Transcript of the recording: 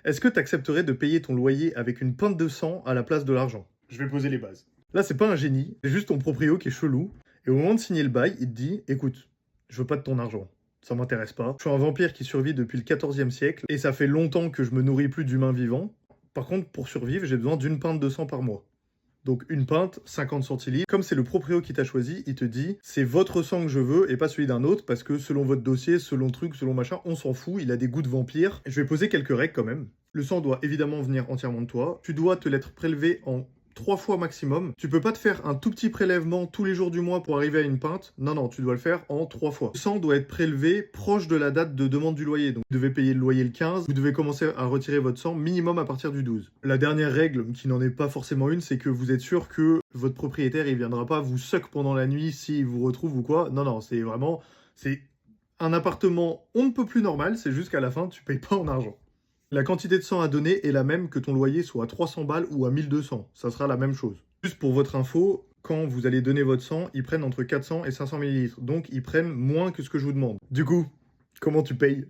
Est-ce que tu accepterais de payer ton loyer avec une pinte de sang à la place de l'argent? Je vais poser les bases. Là, c'est pas un génie, c'est juste ton proprio qui est chelou. Et au moment de signer le bail, il te dit, écoute, je veux pas de ton argent. Ça m'intéresse pas. Je suis un vampire qui survit depuis le 14e siècle et ça fait longtemps que je me nourris plus d'humains vivants. Par contre, pour survivre, j'ai besoin d'une pinte de sang par mois. Donc une pinte, 50 centilitres. Comme c'est le proprio qui t'a choisi, il te dit c'est votre sang que je veux et pas celui d'un autre parce que selon votre dossier, selon truc, selon machin, on s'en fout, il a des goûts de vampire. Je vais poser quelques règles quand même. Le sang doit évidemment venir entièrement de toi. Tu dois te l'être prélevé en 3 fois maximum. Tu peux pas te faire un tout petit prélèvement tous les jours du mois pour arriver à une pinte. Non, non, tu dois le faire en 3 fois. Le sang doit être prélevé proche de la date de demande du loyer. Donc, vous devez payer le loyer le 15. Vous devez commencer à retirer votre sang minimum à partir du 12. La dernière règle, qui n'en est pas forcément une, c'est que vous êtes sûr que votre propriétaire, il viendra pas vous suck pendant la nuit s'il vous retrouve ou quoi. Non, non, c'est vraiment... C'est un appartement on ne peut plus normal. C'est juste qu'à la fin, tu payes pas en argent. La quantité de sang à donner est la même que ton loyer soit à 300 balles ou à 1200. Ça sera la même chose. Juste pour votre info, quand vous allez donner votre sang, ils prennent entre 400 et 500 millilitres. Donc, ils prennent moins que ce que je vous demande. Du coup, comment tu payes?